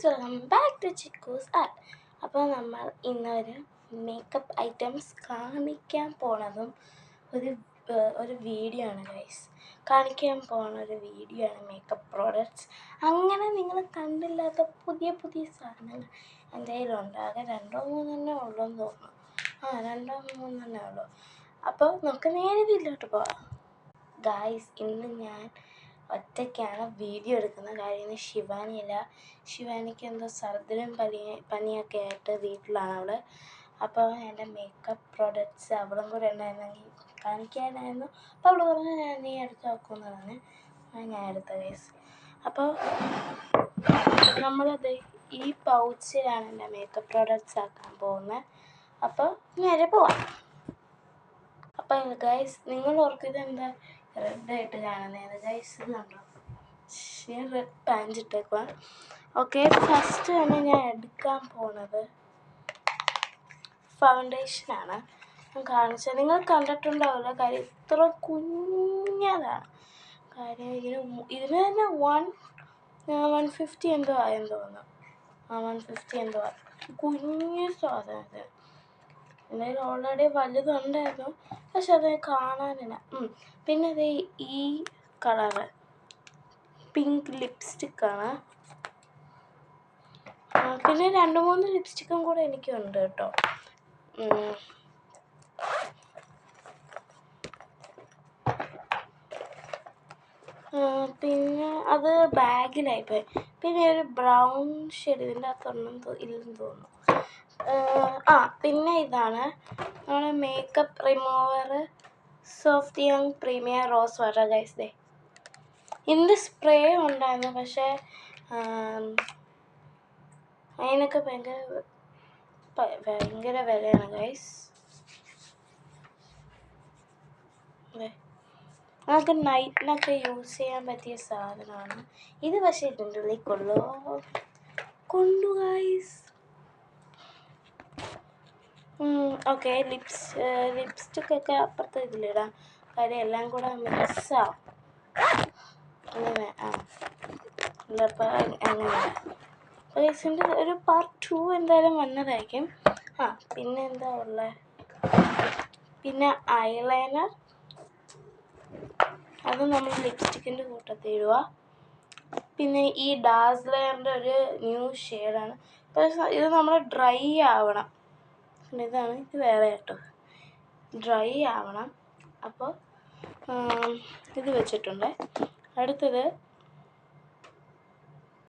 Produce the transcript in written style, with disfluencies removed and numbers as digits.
Welcome back to ചിക്കൂസ് art. അപ്പോൾ നമ്മൾ ഇന്നൊരു മേക്കപ്പ് ഐറ്റംസ് കാണിക്കാൻ പോണതും ഒരു വീഡിയോ ആണ് ഗൈസ്. കാണിക്കാൻ പോകുന്ന ഒരു വീഡിയോ ആണ് മേക്കപ്പ് പ്രോഡക്റ്റ്സ്. അങ്ങനെ നിങ്ങൾ കണ്ടില്ലാത്ത പുതിയ പുതിയ സാധനങ്ങൾ എന്തെങ്കിലും ഉണ്ടാകെ 2-3 ഉള്ളെന്ന് തോന്നുന്നു. 2-3 ഉള്ളൂ. അപ്പോൾ നമുക്ക് നേരെ വീട്ടിലോട്ട് പോകാം. ഗൈസ്, ഇന്ന് ഞാൻ ഒറ്റയ്ക്കാണ് വീഡിയോ എടുക്കുന്ന. കാര്യം ശിവാനിയല്ല, ശിവാനിക്ക് എന്തോ സർദിലും പനിയൊക്കെ ആയിട്ട് വീട്ടിലാണ് അവൾ. അപ്പോൾ എൻ്റെ മേക്കപ്പ് പ്രോഡക്റ്റ്സ് അവളും കൂടെ ഉണ്ടായിരുന്നെങ്കിൽ കാണിക്കാനായിരുന്നു. അപ്പോൾ അവൾ പറഞ്ഞു നീ എടുത്ത് നോക്കുന്നതാണ്. ഞാൻ എടുത്ത ഗൈസ്. അപ്പോൾ നമ്മളത് ഈ പൗച്ചിലാണ് എൻ്റെ മേക്കപ്പ് പ്രോഡക്റ്റ്സ് ആക്കാൻ പോകുന്നത്. അപ്പോൾ നേരെ പോവാം. അപ്പോൾ ഗൈസ്, നിങ്ങൾ ഓർക്കും ഇതെന്താ റെഡായിട്ട് കാണുന്നത്? ഗൈസ് ഇത് കണ്ടോ, ഞാൻ റെഡ് പാൻറ് ഇട്ടേക്കുക. ഓക്കെ, ഫസ്റ്റ് തന്നെ ഞാൻ എടുക്കാൻ പോണത് ഫൗണ്ടേഷനാണ്. ഞാൻ കാണിച്ചത് നിങ്ങൾ കണ്ടിട്ടുണ്ടാവില്ല, കാര്യം ഇത്ര കുഞ്ഞതാണ്. കാര്യം ഇതിന് തന്നെ 150 എന്തോ ആയെന്ന് തോന്നുന്നു. 150 എന്തോ ആയി. കുഞ്ഞു സാധനം. എന്തായാലും ഓൾറെഡി വലുതുണ്ടായിരുന്നു, പക്ഷെ അത് കാണാനില്ല. പിന്നെ അത് ഈ കളറ് പിങ്ക് ലിപ്സ്റ്റിക്കാണ്. പിന്നെ 2-3 ലിപ്സ്റ്റിക്കും കൂടെ എനിക്കുണ്ട് കേട്ടോ. പിന്നെ അത് ബാഗിലായിപ്പോയി. പിന്നെ ഒരു ബ്രൗൺ ഷെയ്ഡ് ഇതിൻ്റെ അകത്തൊന്നും ഇല്ലെന്ന് തോന്നുന്നു. പിന്നെ ഇതാണ് നമ്മുടെ makeup remover soft young premier rose water guys. ദേ ഇതിൻ്റെ സ്പ്രേ ഉണ്ടായിരുന്നു, പക്ഷേ അതിനൊക്കെ ഭയങ്കര വിലയാണ് ഗൈസ്. നമുക്ക് നൈറ്റിനൊക്കെ യൂസ് ചെയ്യാൻ പറ്റിയ സാധനമാണ് ഇത്. പക്ഷേ ഇതിൻ്റെ ഉള്ളിൽ കൊണ്ടു ഗൈസ്. ഓക്കെ, ലിപ്സ്റ്റിക്കൊക്കെ അപ്പുറത്തെ ഇതിലിടാം. കാര്യം എല്ലാം കൂടെ മിക്സാവും. അങ്ങനെ അങ്ങനെ ഗൈസിൻ്റെ ഒരു പാർട്ട് 2 എന്തായാലും വന്നതായിരിക്കും. പിന്നെ എന്താ ഉള്ളത്? പിന്നെ ഐലൈനർ, അത് നമ്മൾ ലിപ്സ്റ്റിക്കിൻ്റെ കൂട്ടത്തിൽ ഇടുക. പിന്നെ ഈ ഡാസ്ലറിൻ്റെ ഒരു ന്യൂ ഷെയ്ഡാണ്. പക്ഷേ ഇത് നമ്മൾ ഡ്രൈ ആവണം. ഇതാണ്, ഇത് വേറെ കേട്ടോ, ഡ്രൈ ആവണം. അപ്പോൾ ഇത് വെച്ചിട്ടുണ്ട്. അടുത്തത്